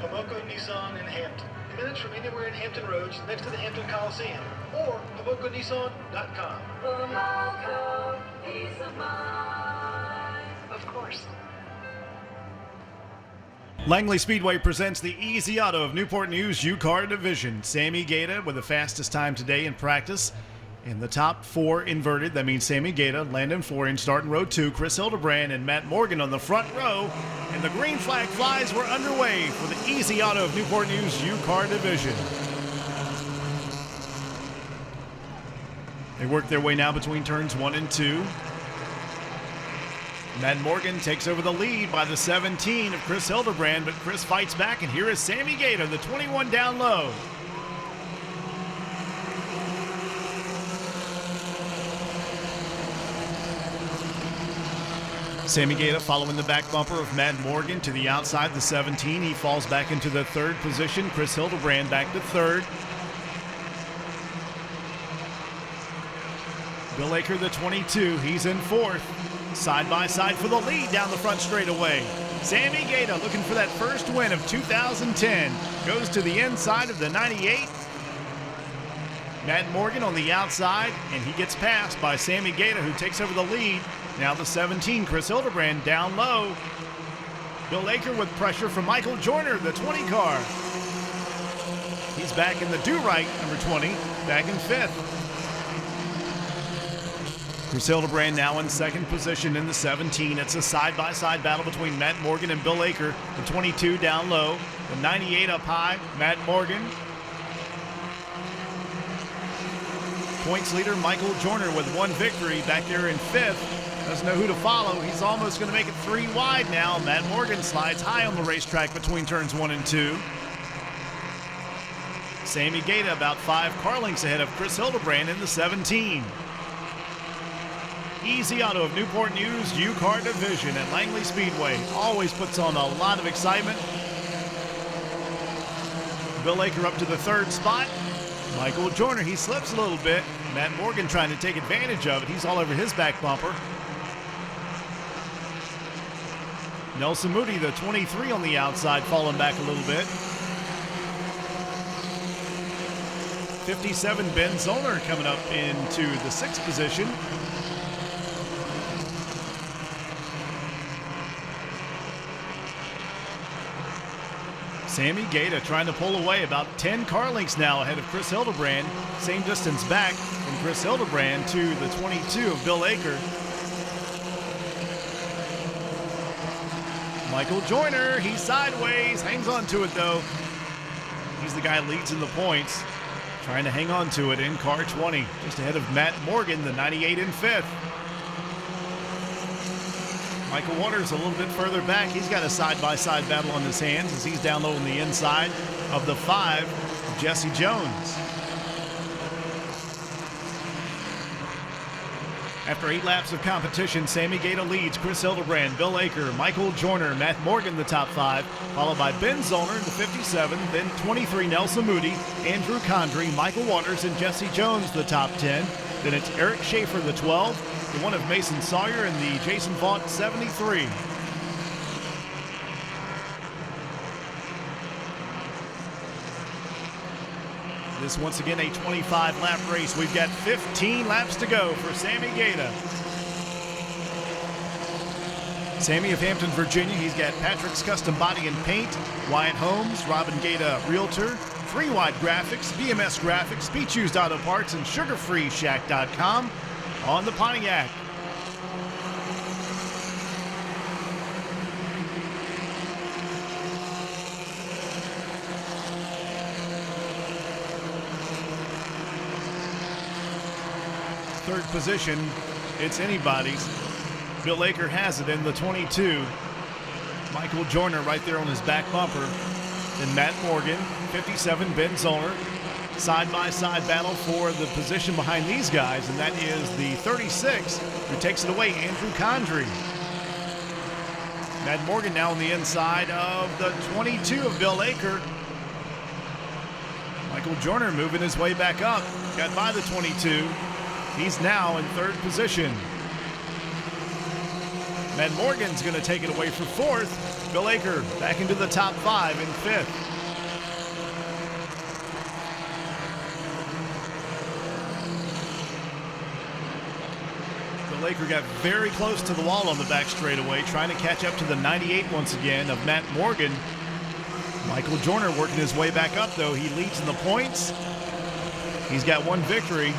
Pomoco Nissan in Hampton. Minutes from anywhere in Hampton Roads next to the Hampton Coliseum or PomocoNissan.com. Pomoco, peace of mind. Of course. Langley Speedway presents the Easy Auto of Newport News UCAR division. Sammy Gaeta with the fastest time today in practice. In the top four inverted, that means Sammy Gaeta, Landon Florian starting row 2, Chris Hildebrand and Matt Morgan on the front row. And the green flag flies. We're underway for the Easy Auto of Newport News UCAR division. They work their way now between turns 1 and 2. Matt Morgan takes over the lead by the 17 of Chris Hildebrand, but Chris fights back, and here is Sammy Gaeta, the 21 down low. Sammy Gaeta following the back bumper of Matt Morgan to the outside, the 17. He falls back into the third position. Chris Hildebrand back to third. Bill Aker, the 22, he's in fourth. Side by side for the lead down the front straightaway. Sammy Gaeta looking for that first win of 2010. Goes to the inside of the 98. Matt Morgan on the outside, and he gets passed by Sammy Gaeta, who takes over the lead. Now the 17, Chris Hildebrand down low. Bill Aker with pressure from Michael Joyner, the 20 car. He's back in the do-right, number 20, back in fifth. Chris Hildebrand now in second position in the 17. It's a side-by-side battle between Matt Morgan and Bill Aker. The 22 down low, the 98 up high, Matt Morgan. Points leader Michael Joyner with one victory back there in fifth. Doesn't know who to follow. He's almost going to make it 3 wide now. Matt Morgan slides high on the racetrack between turns 1 and 2. Sammy Gaeta about 5 car lengths ahead of Chris Hildebrand in the 17. Easy Auto of Newport News UCAR division at Langley Speedway always puts on a lot of excitement. Bill Aker up to the third spot. Michael Joyner, he slips a little bit. Matt Morgan trying to take advantage of it. He's all over his back bumper. Nelson Moody, the 23 on the outside, falling back a little bit. 57, Ben Zollner coming up into the 6th position. Sammy Gaeta trying to pull away, about 10 car lengths now ahead of Chris Hildebrand. Same distance back from Chris Hildebrand to the 22 of Bill Aker. Michael Joyner, he's sideways, hangs on to it though. He's the guy who leads in the points, trying to hang on to it in car 20, just ahead of Matt Morgan, the 98 in 5th. Michael Waters a little bit further back. He's got a side-by-side battle on his hands as he's down low on the inside of the 5, Jesse Jones. After 8 laps of competition, Sammy Gaeta leads Chris Hildebrand, Bill Aker, Michael Joyner, Matt Morgan the top 5, followed by Ben Zollner in the 57, then 23 Nelson Moody, Andrew Condrey, Michael Waters, and Jesse Jones the top 10. Then it's Eric Schaefer the 12, the one of Mason Sawyer, and the Jason Vaught 73. This once again a 25-lap race. We've got 15 laps to go for Sammy Gaeta. Sammy of Hampton, Virginia. He's got Patrick's Custom Body and Paint, Wyatt Holmes, Robin Gaeta Realtor, 3 Wide Graphics, BMS Graphics, Beach Used Auto Parts, and SugarFreeShack.com on the Pontiac. Third position, it's anybody's. Bill Aker has it in the 22. Michael Joyner right there on his back bumper. Then Matt Morgan, 57, Ben Zollner. Side-by-side battle for the position behind these guys, and that is the 36, who takes it away, Andrew Condrey. Matt Morgan now on the inside of the 22 of Bill Aker. Michael Joyner moving his way back up. Got by the 22. He's now in third position. Matt Morgan's going to take it away for fourth. Bill Aker back into the top 5 in fifth. Bill Aker got very close to the wall on the back straightaway, trying to catch up to the 98 once again of Matt Morgan. Michael Joyner working his way back up, though. He leads in the points. He's got one victory.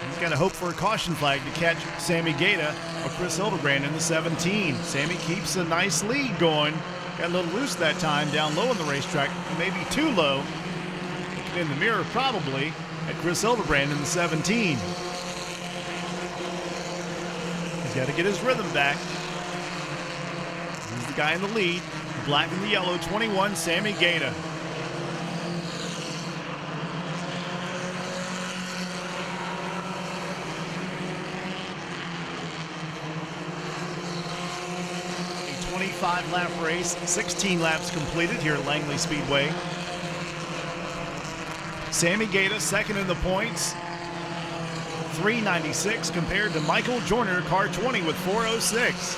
He's got to hope for a caution flag to catch Sammy Gaeta or Chris Hildebrand in the 17. Sammy keeps a nice lead going. Got a little loose that time, down low on the racetrack, maybe too low. Looking in the mirror probably at Chris Hildebrand in the 17. He's got to get his rhythm back. He's the guy in the lead. Black and the yellow, 21, Sammy Gaeta. A 25-lap race, 16 laps completed here at Langley Speedway. Sammy Gaeta second in the points, 396 compared to Michael Joyner, car 20 with 406.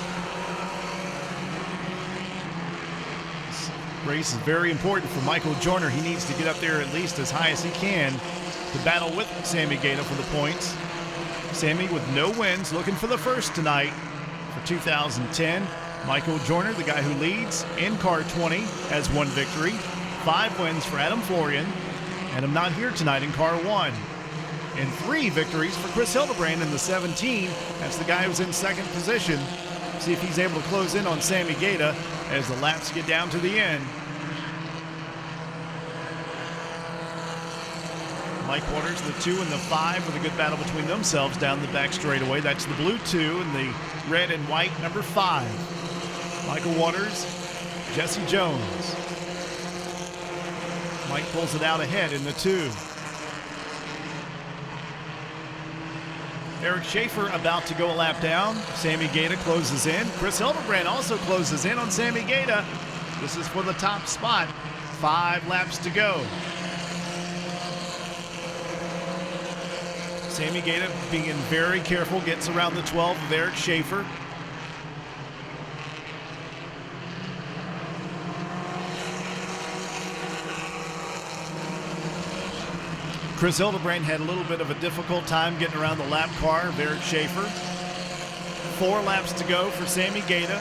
Race is very important for Michael Joyner. He needs to get up there at least as high as he can to battle with Sammy Gaeta for the points. Sammy with no wins, looking for the first tonight for 2010. Michael Joyner, the guy who leads in car 20, has one victory. 5 wins for Adam Florian. Adam not here tonight in car 1. And 3 victories for Chris Hildebrand in the 17. That's the guy who's in second position. See if he's able to close in on Sammy Gaeta as the laps get down to the end. Mike Waters, the 2 and the 5 with a good battle between themselves down the back straightaway. That's the blue 2 and the red and white number 5. Michael Waters, Jesse Jones. Mike pulls it out ahead in the 2. Eric Schaefer about to go a lap down. Sammy Gaeta closes in. Chris Hildebrand also closes in on Sammy Gaeta. This is for the top spot. 5 laps to go. Sammy Gaeta being very careful, gets around the 12 of Eric Schaefer. Chris Hildebrand had a little bit of a difficult time getting around the lap car of Eric Schaefer. 4 laps to go for Sammy Gaeta.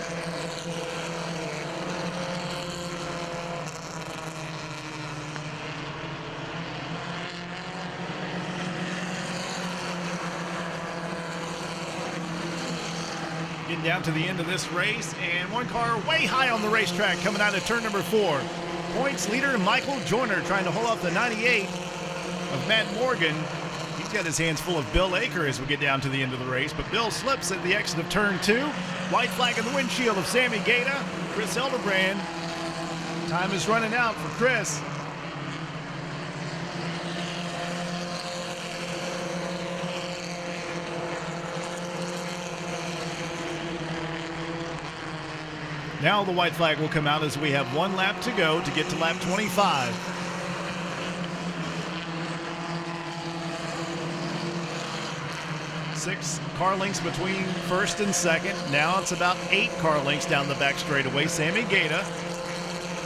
Getting down to the end of this race, and one car way high on the racetrack coming out of turn number 4. Points leader Michael Joyner trying to hold off the 98 of Matt Morgan. He's got his hands full of Bill Aker as we get down to the end of the race, but Bill slips at the exit of turn 2. White flag in the windshield of Sammy Gaeta. Chris Hildebrand. Time is running out for Chris. Now the white flag will come out as we have 1 lap to go to get to lap 25. Six car lengths between first and second. Now it's about 8 car lengths down the back straightaway. Sammy Gaeta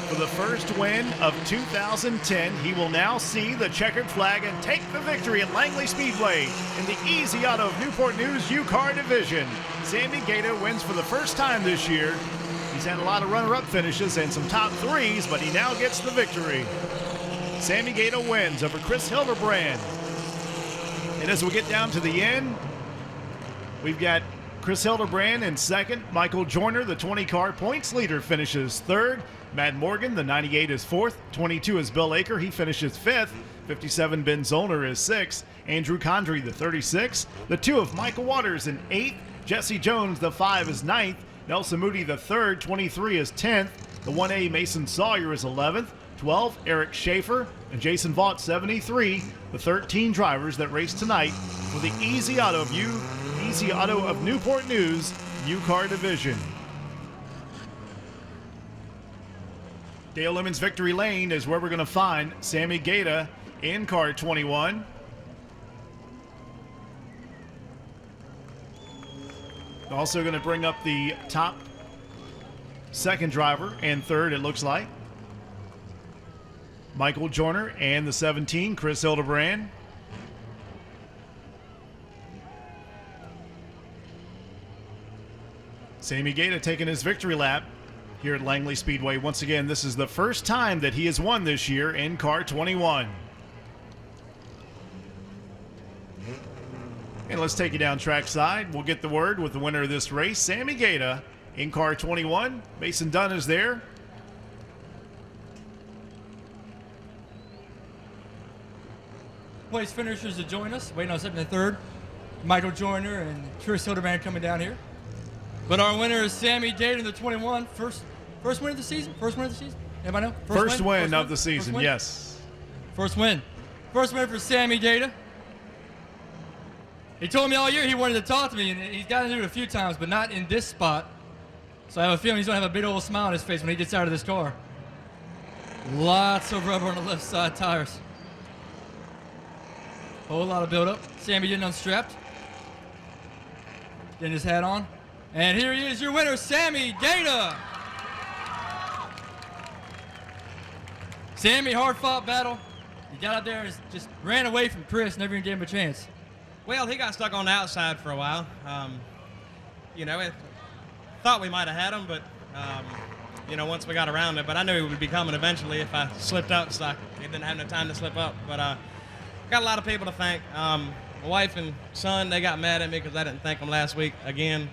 for the first win of 2010. He will now see the checkered flag and take the victory at Langley Speedway in the Easy Auto of Newport News UCAR division. Sammy Gaeta wins for the first time this year. He's had a lot of runner-up finishes and some top 3s, but he now gets the victory. Sammy Gaeta wins over Chris Hildebrand. And as we get down to the end, we've got Chris Hildebrand in second. Michael Joyner, the 20-car points leader, finishes third. Matt Morgan, the 98, is fourth. 22 is Bill Aker. He finishes fifth. 57, Ben Zollner, is sixth. Andrew Condrey, the 36. The 2 of Michael Waters in eighth. Jesse Jones, the 5, is ninth. Nelson Moody, the 3rd. 23 is 10th. The 1A, Mason Sawyer, is 11th. 12, Eric Schaefer. And Jason Vaught, 73. The 13 drivers that race tonight for the Easy Auto of Newport News UCAR division. Dale Lemons Victory Lane is where we're going to find Sammy Gaeta in car 21. Also going to bring up the top second driver and third, it looks like. Michael Joyner and the 17, Chris Hildebrand. Sammy Gaeta taking his victory lap here at Langley Speedway. Once again, this is the first time that he has won this year in car 21. And let's take you down trackside. We'll get the word with the winner of this race, Sammy Gaeta, in car 21. Mason Dunn is there. Place finishers to join us, waiting on second and third. Michael Joyner and Chris Hildebrand coming down here. But our winner is Sammy Gaeta in the 21. First win of the season? First win of the season? Anybody know? First win of the season, yes. First win. First win for Sammy Gaeta. He told me all year he wanted to talk to me, and he's gotten to do it a few times, but not in this spot. So I have a feeling he's going to have a big old smile on his face when he gets out of this car. Lots of rubber on the left side tires. Whole lot of buildup. Sammy getting unstrapped. Getting his hat on. And here he is, your winner, Sammy Gaeta. Sammy, hard-fought battle. He got out there and just ran away from Chris, never even gave him a chance. Well, he got stuck on the outside for a while. You know, thought we might have had him, but, you know, once we got around it. But I knew he would be coming eventually if I slipped up, so he didn't have no time to slip up. But got a lot of people to thank. My wife and son, they got mad at me because I didn't thank them last week again.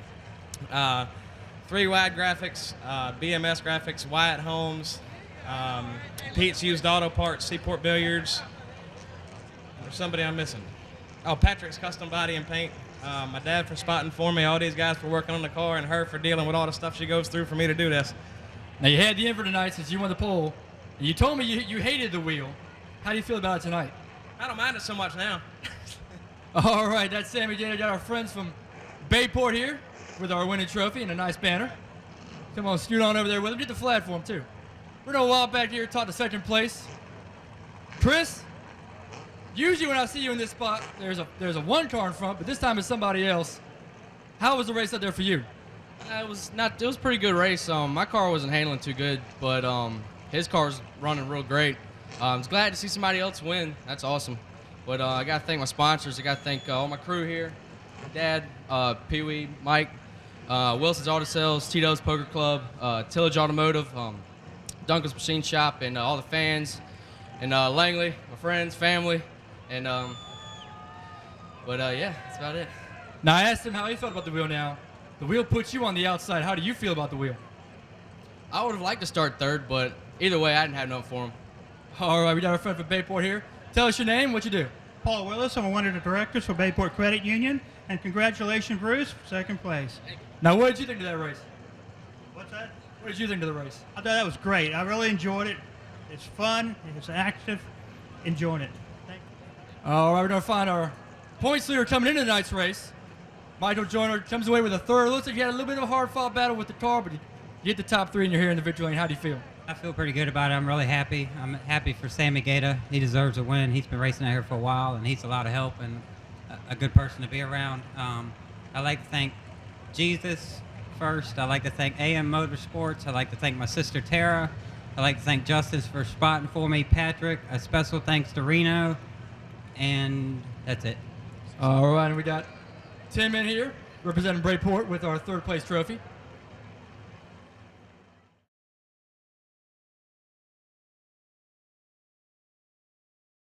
3 Wide Graphics, BMS Graphics, Wyatt Homes, Pete's Used Auto Parts, Seaport Billiards. There's somebody I'm missing. Oh, Patrick's Custom Body and Paint. My dad for spotting for me, all these guys for working on the car, and her for dealing with all the stuff she goes through for me to do this. Now, you had the in for tonight since you won the pole. And you told me you hated the wheel. How do you feel about it tonight? I don't mind it so much now. All right, that's Sammy Gaeta. Got our friends from Bayport here with our winning trophy and a nice banner. Come on, scoot on over there with him. Get the flag for him, too. We're going to walk back here, talk to second place. Chris, usually when I see you in this spot, there's a 1 car in front, but this time it's somebody else. How was the race out there for you? It was a pretty good race. My car wasn't handling too good, but his car's running real great. I was glad to see somebody else win. That's awesome. But I got to thank my sponsors. I got to thank all my crew here. My dad, Pee-wee, Mike, Wilson's Auto Sales, Tito's Poker Club, Tillage Automotive, Duncan's Machine Shop, and all the fans, and Langley, my friends, family, and yeah, that's about it. Now, I asked him how he felt about the wheel now. The wheel puts you on the outside. How do you feel about the wheel? I would have liked to start third, but either way, I didn't have nothing for him. All right, we got our friend from Bayport here. Tell us your name, what you do. Paul Willis, I'm one of the directors for Bayport Credit Union, and congratulations, Bruce, for second place. Now, what did you think of that race? What's that? What did you think of the race? I thought that was great. I really enjoyed it. It's fun, it's active, enjoying it. Thank you. All right, we're going to find our points leader coming into tonight's race. Michael Joyner comes away with a third. Looks like you had a little bit of a hard-fought battle with the car, but you get the top 3 and you're here in the victory lane. How do you feel? I feel pretty good about it. I'm really happy. I'm happy for Sammy Gaeta. He deserves a win. He's been racing out here for a while, and he's a lot of help and a good person to be around. I'd like to thank Jesus first. I'd like to thank AM Motorsports. I'd like to thank my sister Tara. I'd like to thank Justice for spotting for me, Patrick. A special thanks to Reno, and that's it. All right, and we got Tim in here representing Bayport with our third place trophy.